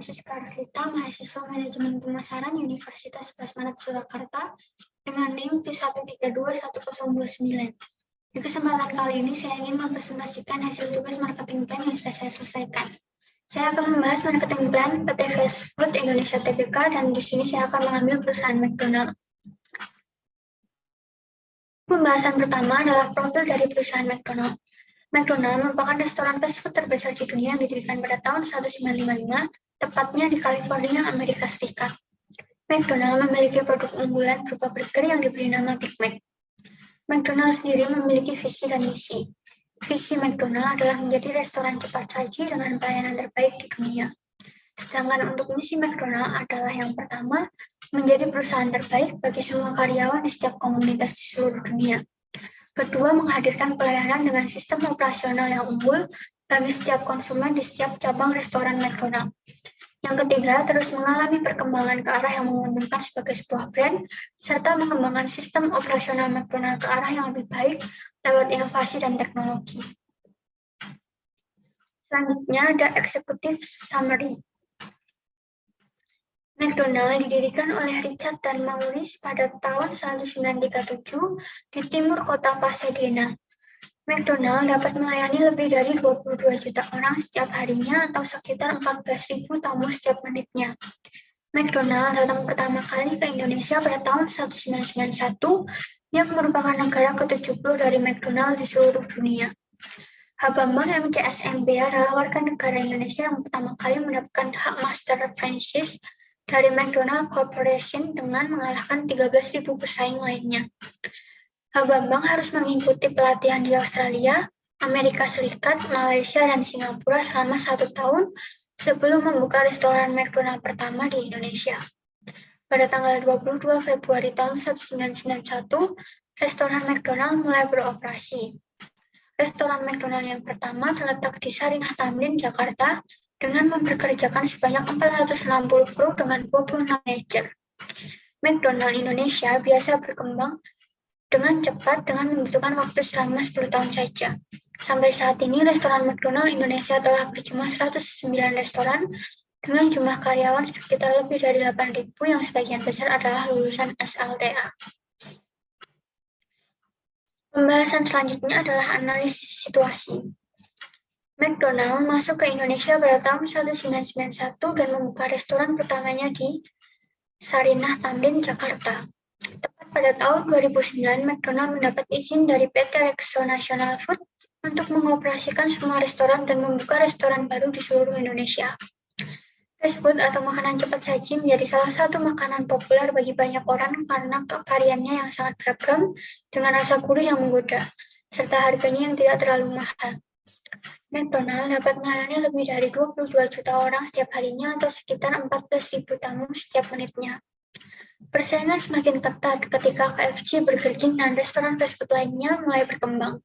Francisca Arslita, mahasiswa Manajemen Pemasaran Universitas Basmanat Surakarta dengan NIM V1321029. Di kesempatan kali ini saya ingin mempresentasikan hasil tugas marketing plan yang sudah saya selesaikan. Saya akan membahas marketing plan PT Fast Food Indonesia Tbk dan di sini saya akan mengambil perusahaan McDonald. Pembahasan pertama adalah profil dari perusahaan McDonald. McDonald merupakan restoran fast food terbesar di dunia yang didirikan pada tahun 1955, tepatnya di California, Amerika Serikat. McDonald memiliki produk unggulan berupa burger yang diberi nama Big Mac. McDonald sendiri memiliki visi dan misi. Visi McDonald adalah menjadi restoran cepat saji dengan pelayanan terbaik di dunia. Sedangkan untuk misi McDonald adalah yang pertama, menjadi perusahaan terbaik bagi semua karyawan di setiap komunitas di seluruh dunia. Kedua, menghadirkan pelayanan dengan sistem operasional yang unggul bagi setiap konsumen di setiap cabang restoran McDonald. Yang ketiga, terus mengalami perkembangan ke arah yang menguntungkan sebagai sebuah brand, serta mengembangkan sistem operasional McDonald ke arah yang lebih baik lewat inovasi dan teknologi. Selanjutnya ada executive summary. McDonald didirikan oleh Richard dan Maurice pada tahun 1937 di timur kota Pasadena. McDonald dapat melayani lebih dari 22 juta orang setiap harinya atau sekitar 14.000 tamu setiap menitnya. McDonald datang pertama kali ke Indonesia pada tahun 1991 yang merupakan negara ke-70 dari McDonald di seluruh dunia. H. Bambang MCSMB adalah warga negara Indonesia yang pertama kali mendapatkan hak master franchise dari McDonald Corporation dengan mengalahkan 13.000 pesaing lainnya. H. Bambang harus mengikuti pelatihan di Australia, Amerika Serikat, Malaysia, dan Singapura selama 1 tahun sebelum membuka restoran McDonald pertama di Indonesia. Pada tanggal 22 Februari tahun 1991, restoran McDonald mulai beroperasi. Restoran McDonald yang pertama terletak di Sarinah Tamrin, Jakarta, dengan mempekerjakan sebanyak 460 kru dengan 26 manajer. McDonald Indonesia biasa berkembang dengan cepat dengan membutuhkan waktu selama 10 tahun saja. Sampai saat ini, restoran McDonald Indonesia telah berjumlah 109 restoran dengan jumlah karyawan sekitar lebih dari 8.000 yang sebagian besar adalah lulusan SLTA. Pembahasan selanjutnya adalah analisis situasi. McDonald masuk ke Indonesia pada tahun 1991 dan membuka restoran pertamanya di Sarinah Tamrin, Jakarta. Tepat pada tahun 2009, McDonald mendapat izin dari PT Rekso National Food untuk mengoperasikan semua restoran dan membuka restoran baru di seluruh Indonesia. Fast food atau makanan cepat saji menjadi salah satu makanan populer bagi banyak orang karena variannya yang sangat beragam dengan rasa gurih yang menggoda, serta harganya yang tidak terlalu mahal. McDonald dapat melayani lebih dari 22 juta orang setiap harinya atau sekitar 14.000 tamu setiap menitnya. Persaingan semakin ketat ketika KFC, Burger King, dan restoran fast food lainnya mulai berkembang.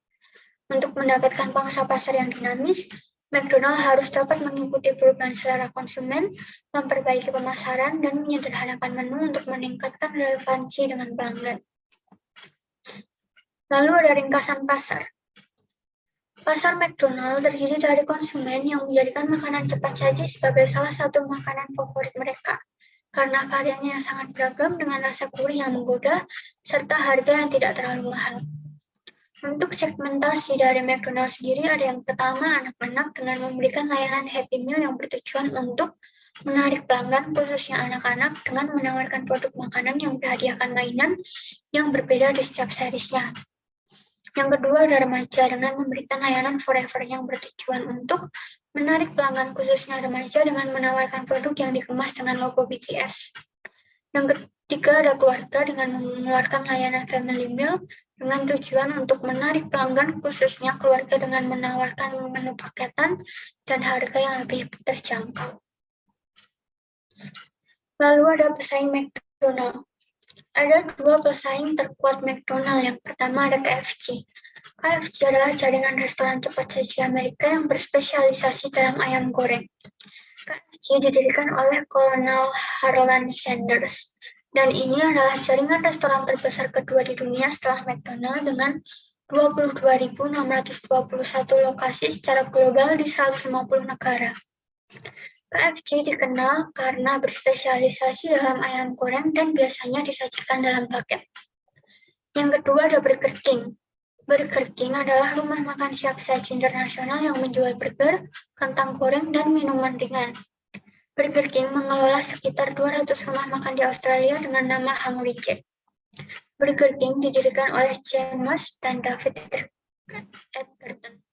Untuk mendapatkan pangsa pasar yang dinamis, McDonald harus dapat mengikuti perubahan selera konsumen, memperbaiki pemasaran, dan menyederhanakan menu untuk meningkatkan relevansi dengan pelanggan. Lalu ada ringkasan pasar. Pasar McDonald terdiri dari konsumen yang menjadikan makanan cepat saji sebagai salah satu makanan favorit mereka, karena variannya yang sangat beragam dengan rasa gurih yang menggoda, serta harga yang tidak terlalu mahal. Untuk segmentasi dari McDonald sendiri ada yang pertama anak-anak dengan memberikan layanan Happy Meal yang bertujuan untuk menarik pelanggan khususnya anak-anak dengan menawarkan produk makanan yang berhadiahkan mainan yang berbeda di setiap seriesnya. Yang kedua ada remaja dengan memberikan layanan Forever yang bertujuan untuk menarik pelanggan khususnya remaja dengan menawarkan produk yang dikemas dengan logo BTS. Yang ketiga ada keluarga dengan mengeluarkan layanan Family Meal dengan tujuan untuk menarik pelanggan khususnya keluarga dengan menawarkan menu paketan dan harga yang lebih terjangkau. Lalu ada pesaing McDonald. Ada 2 pesaing terkuat McDonald. Yang pertama ada KFC. KFC adalah jaringan restoran cepat saji Amerika yang berspesialisasi dalam ayam goreng. KFC didirikan oleh Kolonel Harland Sanders, dan ini adalah jaringan restoran terbesar kedua di dunia setelah McDonald dengan 22.621 lokasi secara global di 150 negara. KFC dikenal karena berspesialisasi dalam ayam goreng dan biasanya disajikan dalam paket. Yang kedua ada Burger King. Burger King adalah rumah makan siap saji internasional yang menjual burger, kentang goreng, dan minuman ringan. Burger King mengelola sekitar 200 rumah makan di Australia dengan nama Hungry Jack. Burger King didirikan oleh James dan David Edgerton.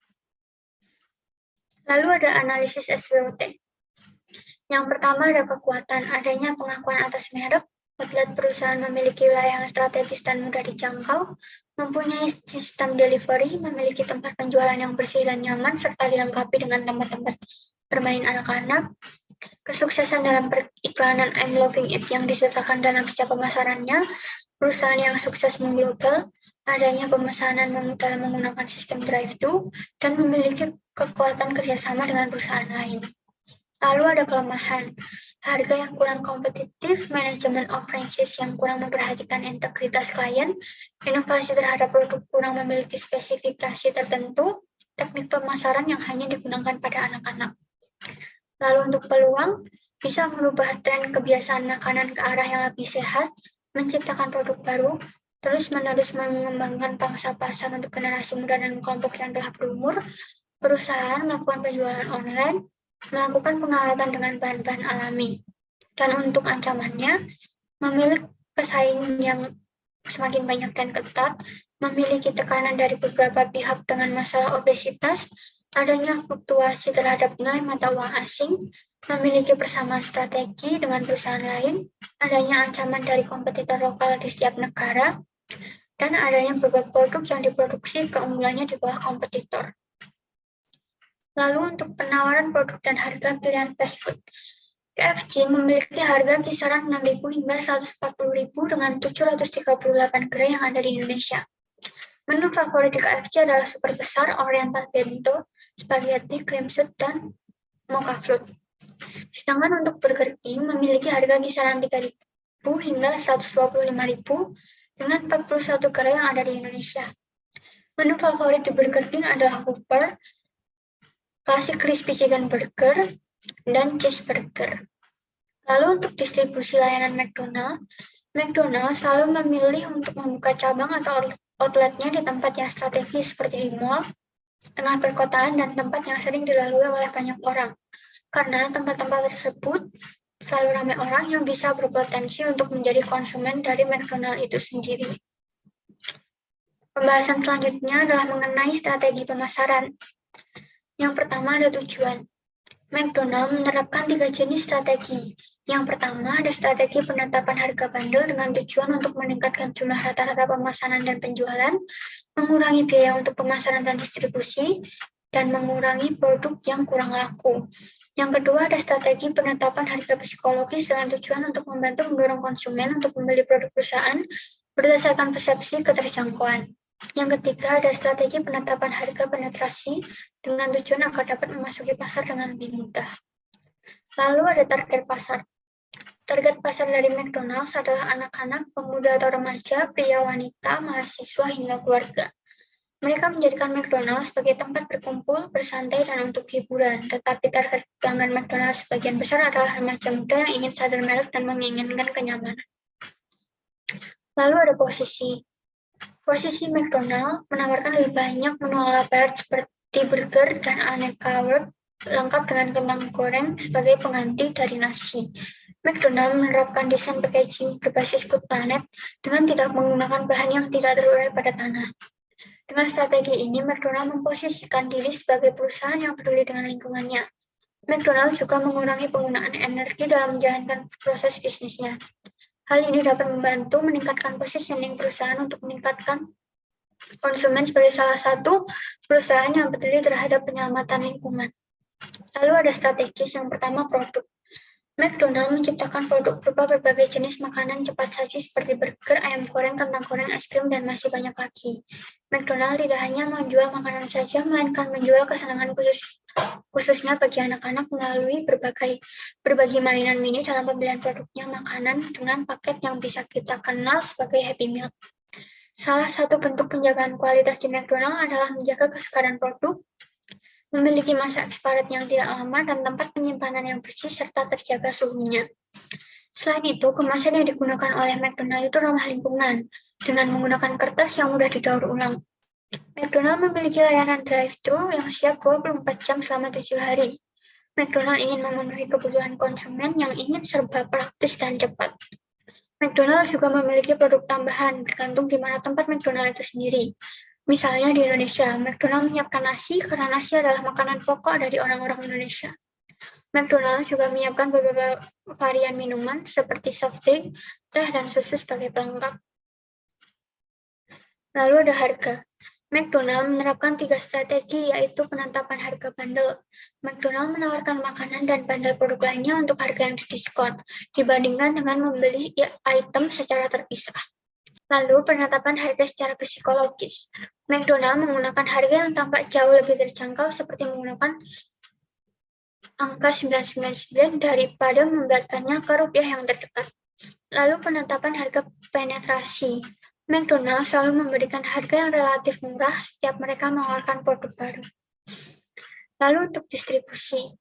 Lalu ada analisis SWOT. Yang pertama ada kekuatan, adanya pengakuan atas merek, outlet perusahaan memiliki wilayah yang strategis dan mudah dijangkau, mempunyai sistem delivery, memiliki tempat penjualan yang bersih dan nyaman, serta dilengkapi dengan tempat-tempat bermain anak-anak, kesuksesan dalam periklanan I'm Loving It yang disertakan dalam setiap pemasarannya, perusahaan yang sukses mengglobal, adanya pemesanan dalam menggunakan sistem drive-thru, dan memiliki kekuatan kerjasama dengan perusahaan lain. Lalu ada kelemahan, harga yang kurang kompetitif, manajemen operations yang kurang memperhatikan integritas klien, inovasi terhadap produk kurang memiliki spesifikasi tertentu, teknik pemasaran yang hanya digunakan pada anak-anak. Lalu untuk peluang, bisa merubah tren kebiasaan makanan ke arah yang lebih sehat, menciptakan produk baru, terus-menerus mengembangkan pangsa pasar untuk generasi muda dan kelompok yang telah berumur, perusahaan melakukan penjualan online, melakukan pengawatan dengan bahan-bahan alami. Dan untuk ancamannya, memiliki pesaing yang semakin banyak dan ketat, memiliki tekanan dari beberapa pihak dengan masalah obesitas, adanya fluktuasi terhadap nilai mata uang asing, memiliki persamaan strategi dengan perusahaan lain, adanya ancaman dari kompetitor lokal di setiap negara, dan adanya beberapa produk yang diproduksi keunggulannya di bawah kompetitor. Lalu untuk penawaran produk dan harga pilihan fast food. KFC memiliki harga kisaran 6.000 hingga 140.000 dengan 738 gerai yang ada di Indonesia. Menu favorit di KFC adalah super besar, oriental bento, spaghetti, cream soup, dan mocha float. Sedangkan untuk Burger King memiliki harga kisaran 3.000 hingga 125.000 dengan 41 gerai yang ada di Indonesia. Menu favorit di Burger King adalah Whopper, Classic Crispy Chicken Burger, dan Cheeseburger. Lalu untuk distribusi layanan McDonald's selalu memilih untuk membuka cabang atau outletnya di tempat yang strategis seperti di mall, tengah perkotaan, dan tempat yang sering dilalui oleh banyak orang. Karena tempat-tempat tersebut selalu ramai orang yang bisa berpotensi untuk menjadi konsumen dari McDonald's itu sendiri. Pembahasan selanjutnya adalah mengenai strategi pemasaran. Yang pertama ada tujuan. McDonald's menerapkan 3 jenis strategi. Yang pertama ada strategi penetapan harga bandel dengan tujuan untuk meningkatkan jumlah rata-rata pemesanan dan penjualan, mengurangi biaya untuk pemasaran dan distribusi, dan mengurangi produk yang kurang laku. Yang kedua ada strategi penetapan harga psikologis dengan tujuan untuk membantu mendorong konsumen untuk membeli produk perusahaan berdasarkan persepsi keterjangkauan. Yang ketiga ada strategi penetapan harga penetrasi dengan tujuan agar dapat memasuki pasar dengan lebih mudah. Lalu ada target pasar. Target pasar dari McDonald's adalah anak-anak, pemuda atau remaja, pria, wanita, mahasiswa, hingga keluarga. Mereka menjadikan McDonald's sebagai tempat berkumpul, bersantai, dan untuk hiburan. Tetapi target pelanggan McDonald's sebagian besar adalah remaja muda yang ingin sadar merek dan menginginkan kenyamanan. Lalu ada posisi. Posisi McDonald's menawarkan lebih banyak menu ala barat seperti burger dan aneka wrap lengkap dengan kentang goreng sebagai pengganti dari nasi. McDonald's menerapkan desain packaging berbasis Good Planet dengan tidak menggunakan bahan yang tidak terurai pada tanah. Dengan strategi ini, McDonald's memposisikan diri sebagai perusahaan yang peduli dengan lingkungannya. McDonald's juga mengurangi penggunaan energi dalam menjalankan proses bisnisnya. Hal ini dapat membantu meningkatkan positioning perusahaan untuk meningkatkan konsumen sebagai salah satu perusahaan yang peduli terhadap penyelamatan lingkungan. Lalu ada strategis yang pertama produk. McDonald's menciptakan produk berupa berbagai jenis makanan cepat saji seperti burger, ayam goreng, kentang goreng, es krim, dan masih banyak lagi. McDonald's tidak hanya menjual makanan saja, melainkan menjual kesenangan khususnya bagi anak-anak melalui berbagi mainan mini dalam pembelian produknya makanan dengan paket yang bisa kita kenal sebagai Happy Meal. Salah satu bentuk penjagaan kualitas di McDonald's adalah menjaga kesegaran produk memiliki masa expired yang tidak lama, dan tempat penyimpanan yang bersih serta terjaga suhunya. Selain itu, kemasan yang digunakan oleh McDonald itu ramah lingkungan, dengan menggunakan kertas yang mudah didaur ulang. McDonald memiliki layanan drive-thru yang siap 24 jam selama 7 hari. McDonald ingin memenuhi kebutuhan konsumen yang ingin serba praktis dan cepat. McDonald juga memiliki produk tambahan bergantung di mana tempat McDonald itu sendiri. Misalnya di Indonesia, McDonald menyiapkan nasi karena nasi adalah makanan pokok dari orang-orang Indonesia. McDonald juga menyiapkan beberapa varian minuman seperti soft drink, teh, dan susu sebagai pelengkap. Lalu ada harga. McDonald menerapkan 3 strategi, yaitu penetapan harga bundle. McDonald menawarkan makanan dan bundle produk lainnya untuk harga yang didiskon, dibandingkan dengan membeli item secara terpisah. Lalu, penetapan harga secara psikologis. McDonald menggunakan harga yang tampak jauh lebih terjangkau seperti menggunakan angka 999 daripada membuatkannya ke rupiah yang terdekat. Lalu, penetapan harga penetrasi. McDonald selalu memberikan harga yang relatif murah setiap mereka mengeluarkan produk baru. Lalu untuk distribusi,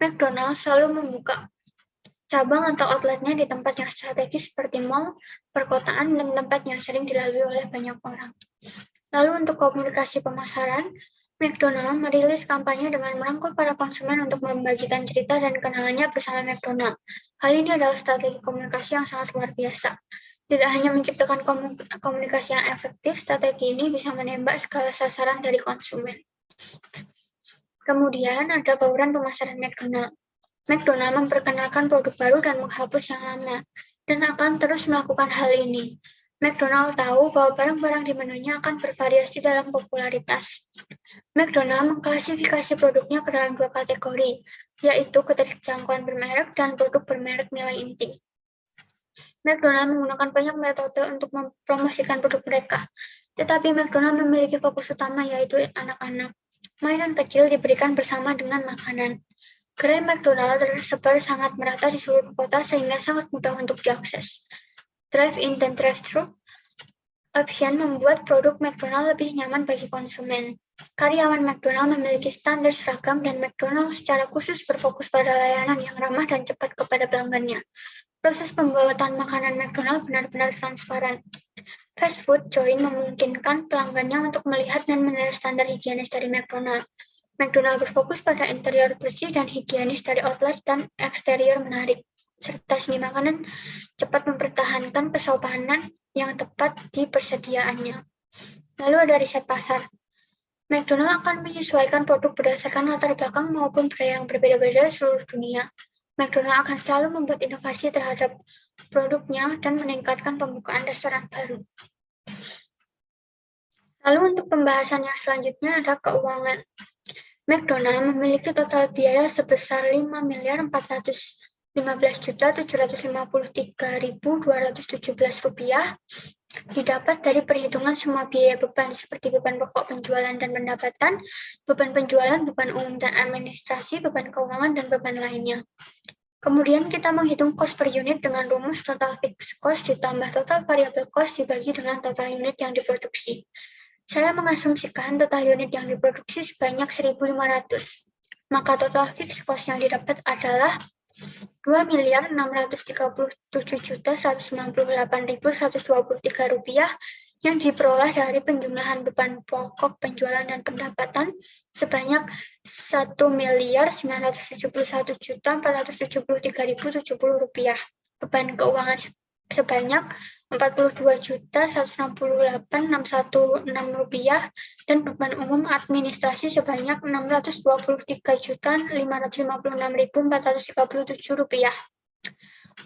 McDonald selalu membuka cabang atau outletnya di tempat yang strategis seperti mall, perkotaan, dan tempat yang sering dilalui oleh banyak orang. Lalu untuk komunikasi pemasaran, McDonald merilis kampanye dengan merangkul para konsumen untuk membagikan cerita dan kenangannya bersama McDonald. Hal ini adalah strategi komunikasi yang sangat luar biasa. Tidak hanya menciptakan komunikasi yang efektif, strategi ini bisa menembak skala sasaran dari konsumen. Kemudian ada bauran pemasaran McDonald. McDonald memperkenalkan produk baru dan menghapus yang lama, dan akan terus melakukan hal ini. McDonald tahu bahwa barang-barang di menunya akan bervariasi dalam popularitas. McDonald mengklasifikasi produknya ke dalam 2 kategori, yaitu keterjangkauan bermerek dan produk bermerek nilai inti. McDonald menggunakan banyak metode untuk mempromosikan produk mereka, tetapi McDonald memiliki fokus utama, yaitu anak-anak. Mainan kecil diberikan bersama dengan makanan. Gerai McDonald tersebar sangat merata di seluruh kota sehingga sangat mudah untuk diakses. Drive-in dan drive-thru option membuat produk McDonald lebih nyaman bagi konsumen. Karyawan McDonald memiliki standar seragam, dan McDonald secara khusus berfokus pada layanan yang ramah dan cepat kepada pelanggannya. Proses pembuatan makanan McDonald benar-benar transparan. Fast food joint memungkinkan pelanggannya untuk melihat dan menilai standar higienis dari McDonald. McDonald berfokus pada interior bersih dan higienis dari outlet dan eksterior menarik, serta seni makanan cepat mempertahankan kesopanan yang tepat di persediaannya. Lalu ada riset pasar. McDonald akan menyesuaikan produk berdasarkan latar belakang maupun budaya yang berbeda-beda di seluruh dunia. McDonald akan selalu membuat inovasi terhadap produknya dan meningkatkan pembukaan restoran baru. Lalu untuk pembahasan yang selanjutnya ada keuangan. McDonald memiliki total biaya sebesar Rp5.753.217 didapat dari perhitungan semua biaya beban seperti beban pokok penjualan dan pendapatan, beban penjualan, beban umum dan administrasi, beban keuangan, dan beban lainnya. Kemudian kita menghitung cost per unit dengan rumus total fixed cost ditambah total variable cost dibagi dengan total unit yang diproduksi. Saya mengasumsikan total unit yang diproduksi sebanyak 1.500. Maka total fixed cost yang didapat adalah Rp2.637.198.123 yang diperoleh dari penjumlahan beban pokok penjualan dan pendapatan sebanyak Rp1.471.473.070. Beban keuangan sebanyak Rp42.168.616 dan beban umum administrasi sebanyak Rp623.556.437.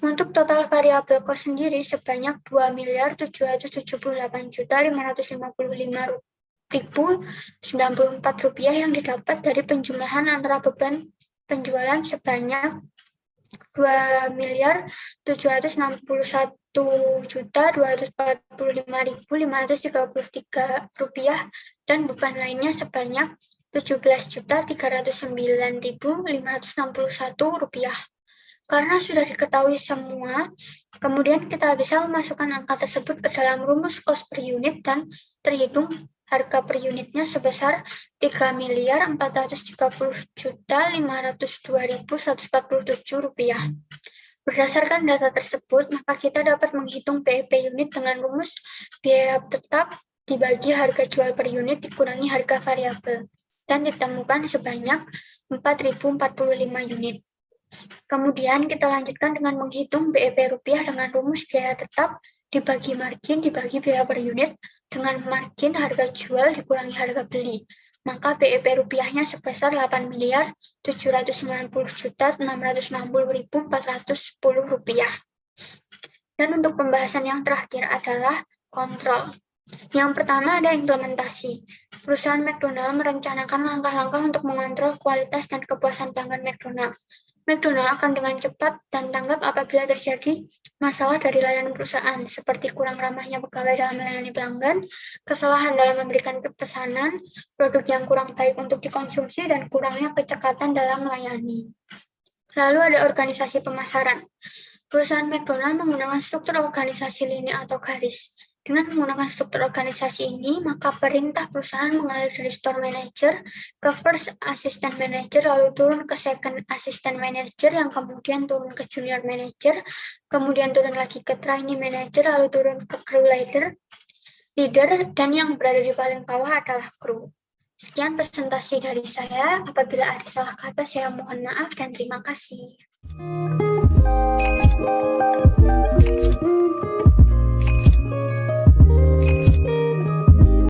Untuk total variabel cost sendiri sebanyak Rp2.778.555.094 yang didapat dari penjumlahan antara beban penjualan sebanyak Rp2.741.245.533 dan beban lainnya sebanyak Rp17.309.561. Karena sudah diketahui semua, kemudian kita bisa memasukkan angka tersebut ke dalam rumus cost per unit dan terhitung harga per unitnya sebesar Rp3.430.502.147. Berdasarkan data tersebut, maka kita dapat menghitung BEP unit dengan rumus biaya tetap dibagi harga jual per unit dikurangi harga variabel, dan ditemukan sebanyak 4.045 unit. Kemudian kita lanjutkan dengan menghitung BEP rupiah dengan rumus biaya tetap dibagi margin dibagi biaya per unit dengan margin harga jual dikurangi harga beli. Maka BEP rupiahnya sebesar Rp8.790.660.410. Dan untuk pembahasan yang terakhir adalah kontrol. Yang pertama ada implementasi. Perusahaan McDonald merencanakan langkah-langkah untuk mengontrol kualitas dan kepuasan pelanggan McDonald. McDonald akan dengan cepat dan tanggap apabila terjadi masalah dari layanan perusahaan, seperti kurang ramahnya pegawai dalam melayani pelanggan, kesalahan dalam memberikan pesanan, produk yang kurang baik untuk dikonsumsi, dan kurangnya kecekatan dalam melayani. Lalu ada organisasi pemasaran. Perusahaan McDonald menggunakan struktur organisasi lini atau garis. Dengan menggunakan struktur organisasi ini, maka perintah perusahaan mengalir dari store manager ke first assistant manager, lalu turun ke second assistant manager, yang kemudian turun ke junior manager, kemudian turun lagi ke trainee manager, lalu turun ke crew leader, dan yang berada di paling bawah adalah crew. Sekian presentasi dari saya. Apabila ada salah kata, saya mohon maaf dan terima kasih.